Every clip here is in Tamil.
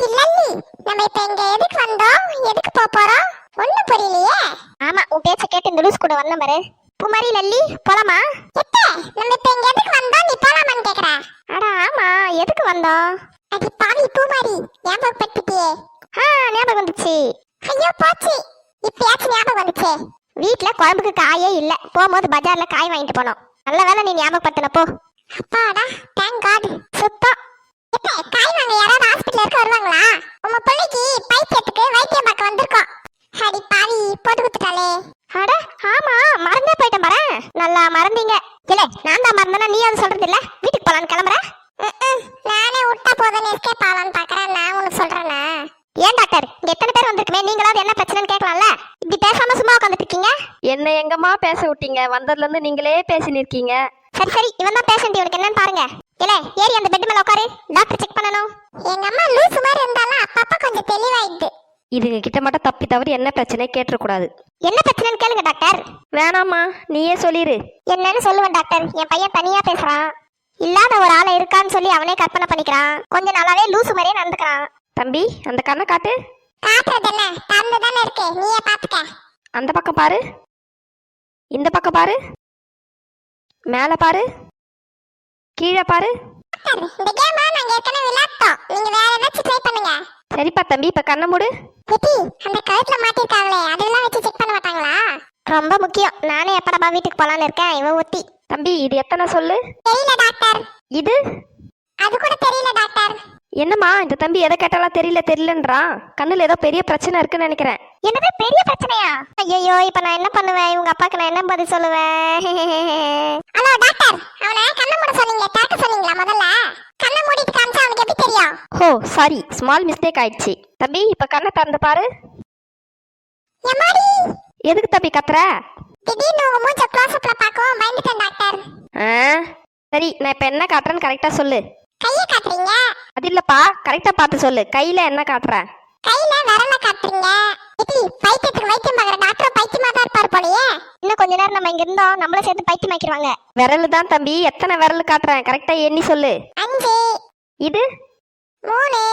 இல்லல்லி, நம்ம இப்ப இங்க எதுக்கு வந்தோம், எதுக்கு போறோம் ஒண்ணும் புரியலையே. ஆமா, உன் பேச்ச கேட்டு இந்த லூஸ் கூட வந்த பாரு. பூமாரி லல்லி போலாமா? எத்தே, நம்ம இப்ப இங்க எதுக்கு வந்தோம், நீ போலாமான்னு கேக்குற? அட ஆமா, எதுக்கு வந்தோம்? அடி பாவி பூமாரி, ஞாபகப்படுத்திட்டியே. ஞாபகம் வந்துச்சு. ஐயோ போச்சு, இப்பயாச்சும் ஞாபகம் வந்துச்சே. வீட்ல குழம்புக்கு காயே இல்ல, போகும்போது பஜார்ல காய் வாங்கிட்டு போனோம். நல்ல வேளை நீ ஞாபகப்படுத்தின போ. அப்பாடா, தேங்க் காட். சுத்தம். எத்தே, காய் வாங்க யாராவது ஹாஸ்பிடல்ல இருக்க வருவாங்களா? உங்க பிள்ளைக்கு பைத்தியத்துக்கு வைத்தியம் பார்க்க வந்திருக்கோம். அடி பாவி, போட்டு குத்துட்டாலே. அட ஆமா, மறந்தே போயிட்டேன் பாரு. நல்லா மறந்தீங்க. இல்ல நான் தான் மறந்தேனா, நீ அது சொல்றது இல்ல. வீட்டுக்கு போலான்னு கிளம்புறேன். நானே விட்டா போதுன்னு எஸ்கேப் ஆகலான்னு பாக்குறேன். நான் உனக்கு சொல்றேனா? ஏன் டாக்டர், இங்க எத்தனை பேர் வந்திருக்குமே, நீங்களாவது என்ன பிரச்சனைன்னு கேட்கலாம்ல. இப்படி பேசாம சும்மா உட்காந்துட்டு இருக்கீங்க. என்ன எங்கம்மா பேச விட்டீங்க? வந்ததுல இருந்து நீங்களே பேசின்னு இருக்கீங்க. சரி சரி, இவன் தான் பேஷண்ட், இவனுக்கு என்னன்னு பாருங்க. இல்ல ஏறி அந்த பெட் மேல உட்காரு, டாக்டர் செக் பண்ணணும். எங்க அம்மா லூசு மாதிரி இருந்தாலும் அப்பப்ப கொஞ்சம் தெளிவாயிடுது. இதுங்க கிட்ட மட்டும் தப்பி தவறி என்ன பிரச்சனை கேட்டுறக்கூடாது. என்ன பிரச்சனைன்னு கேளுங்க டாக்டர். வேணாம்மா, நீயே சொல்லிரு. என்னன்னு சொல்லுவேன் டாக்டர். என் பையன் தனியா பேசுறான். இல்லாத ஒரு ஆளை இருக்கான்னு சொல்லி அவனே கற்பனை பண்ணிக்கிறான். கொஞ்ச நாளாவே லூசு மாதிரியே நடந்துக்கிறான். தம்பி, அந்த கண்ணை காட்டு. காட்டுறது என்ன, தந்து தானே இருக்கு, நீயே பாத்துக்க. அந்த பக்கம் பாரு, இந்த பக்கம் பாரு, மேல பாரு, கீழே பாரு. இந்த கேம் நாங்க ஏற்கனவே விளையாட்டோம், நீங்க வேற ஏதாச்சும் ட்ரை பண்ணுங்க. சரிப்பா தம்பி, இப்ப கண்ணை மூடு. குட்டி, அந்த கழுத்துல மாட்டிருக்காங்களே அதெல்லாம் வச்சு செக் பண்ண மாட்டாங்களா? ரொம்ப முக்கியம். நானே எப்படா வீட்டுக்கு போலான்னு இருக்கேன். இவன் ஒத்தி. தம்பி, இது எத்தனை சொல்லு? தெரியல டாக்டர். இது அது கூட தெரியல டாக்டர். என்னம்மா இந்த தம்பி எதை கேட்டாலும் தெரியலன்றான். கண்ணுல ஏதோ பெரிய பிரச்சனை இருக்குன்னு நினைக்கிறேன். என்னது பெரிய பிரச்சனையா? ஐயோ, இப்ப நான் என்ன பண்ணுவேன்? இவங்க அப்பாக்கு நான் என்ன பதில் சொல்லுவேன்? ஹலோ டாக்டர், அவனை கண்ணை மூட சொன்னீங்க, திறக்க சொன்னீங்களா? முதல்ல கண்ணை மூடிட்டு காமிச்சா அவனுக்கு எப்படி தெரியும்? ஓ சாரி, ஸ்மால் மிஸ்டேக் ஆயிடுச்சு. தம்பி, இப்ப கண்ணை திறந்து பாரு. எம்மாடி, எதுக்கு தம்பி கத்துற? திடீர்னு உங்க மூஞ்ச க்ளோஸ் அப்ல பார்க்கவும் பயந்துட்டேன் டாக்டர். சரி, நான் இப்ப என்ன காட்டுறேன்னு கரெக்டா சொல்லு. கையை காட்டுறீங்க. அது இல்லப்பா, கரெக்டா பார்த்து சொல்லு. கையில என்ன காட்டுற? கையில விரல காட்டுறீங்க. இடி, பைத்தியத்துக்கு வைத்தியம் பார்க்குற டாக்டர் பைத்தியமா தான் இருப்பாரு போலயே. இன்னும் கொஞ்ச நேரம் நம்ம இங்க இருந்தோம், நம்மள சேர்த்து பைத்தியம் ஆக்கிடுவாங்க. விரல் தான் தம்பி, எத்தனை விரல் காட்டுறேன் கரெக்டா எண்ணி சொல்லு. 5. இது 3.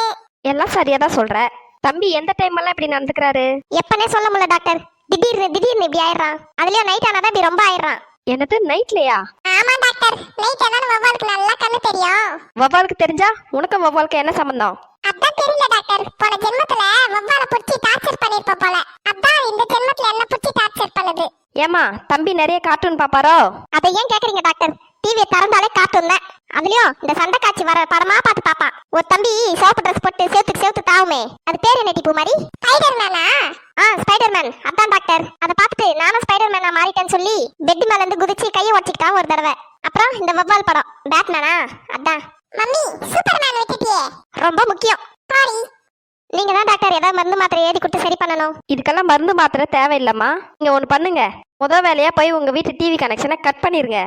எல்லாம் சரியா தான் சொல்ற. தம்பி எந்த டைம் எல்லாம் இப்படி நடந்துக்கிறாரு? எப்பனே சொல்ல முடியல டாக்டர். திடீர்னு இப்படி ஆயிடுறான். அதுலயும் நைட் ஆனாதான் இப்படி ரொம்ப ஆயிடுறான். என்னது நைட்லயா? ஆமா டாக்டர், நைட் ஆனா வவ்வாலுக்கு நல்லா கண்ணு தெரியும். வவ்வாலுக்கு தெரிஞ்சா உனக்கும் வவ்வாலுக்கு என்ன சம்பந்தம்? அதான் தெரியல டாக்டர். போன ஜென்மத்துல வவ்வால புடிச்சு டார்ச்சர் பண்ணிருப்ப போல. அதான் இந்த ஜென்மத்துல என்ன புடிச்சு டார்ச்சர் பண்ணுது. ஏமா தம்பி நிறைய கார்ட்டூன் பாப்பாரோ? அதை ஏன் கேக்குறீங்க டாக்டர்? டிவியை திறந்தாலே கார்ட்டூன் தான். அதுலயும் இந்த சண்டை காட்சி வர படமா பார்த்து பாப்பான். ஒரு தம்பி சோப்பு ட்ரெஸ் போட்டு சேத்து தாவுமே, அது பேர் என்ன டிப்பு மாதிரி? ஸ்பைடர் மேனா? Spider man. அதான் டாக்டர். அதை பார்த்துட்டு நானும் ஸ்பைடர் மேனா மாறிட்டேன்னு சொல்லி பெட் மேல இருந்து குதிச்சு கையை உடச்சிக்கிட்டான் ஒரு தடவை. அப்புறம் இந்த வவ்வால் படம் பேட்மேனா, அதான். மம்மி, சூப்பர் மேன் விட்டுட்டியே. ரொம்ப முக்கியம். சாரி. நீங்க தான் டாக்டர் ஏதாவது மருந்து மாத்திரை எழுதி கொடுத்து சரி பண்ணணும். இதுக்கெல்லாம் மருந்து மாத்திரை தேவையில்லம்மா. நீங்க ஒண்ணு பண்ணுங்க, முதல் வேலையா போய் உங்க வீட்டு டிவி கனெக்ஷனை கட் பண்ணிருங்க.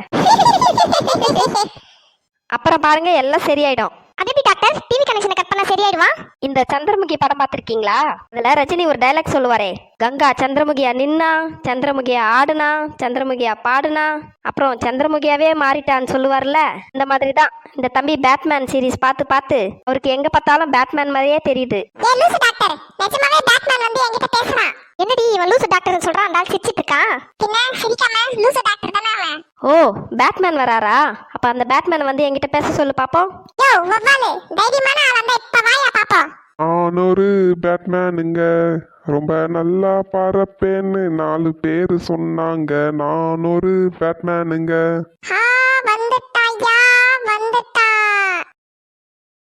அப்புறம் பாருங்க எல்லாம் சரியாயிடும். அது எப்படி டாக்டர் டிவி கனெக்ஷனை கட் பண்ணா சரியாயிடுமா? இந்த சந்திரமுகி படம் பார்த்திருக்கீங்களா? அதுல ரஜினி ஒரு டைலாக் சொல்லுவாரே, கங்கா சந்திரமுகியா நின்னா, சந்திரமுகியா ஆடுனா, சந்திரமுகியா பாடுனா, அப்புறம் சந்திரமுகியாவே மாறிட்டான்னு சொல்லுவார்ல. இந்த மாதிரி தான் இந்த தம்பி பேட்மேன் சீரிஸ் பார்த்து பார்த்து அவருக்கு எங்க பார்த்தாலும் பேட்மேன் மாதிரியே தெரியுது. ஏ லூசு டாக்டர், நிஜமாவே பேட்மேன் வந்து என்கிட்ட பேசுறான். என்னடி இவன் லூசு டாக்டர் சொல்றான்? அந்த ஆள் சிரிச்சிட்டு இருக்கான். பின்ன சிரிக்காம லூசு டாக்டர் தானே அவன். ஓ பேட்மேன் வராரா? அப்ப அந்த பேட்மேன் வந்து என்கிட்ட பேச சொல்லு பாப்போம். யோ வவ்வாலு, தைரியமான ஆள் வந்தா இப்ப வாயா பாப்போம். நானொரு பேட்மேனுங்க, ரொம்ப நல்லா பறப்பேன்னு 4 பேரு சொன்னாங்க. நானொரு பேட்மேனுங்க. ஆ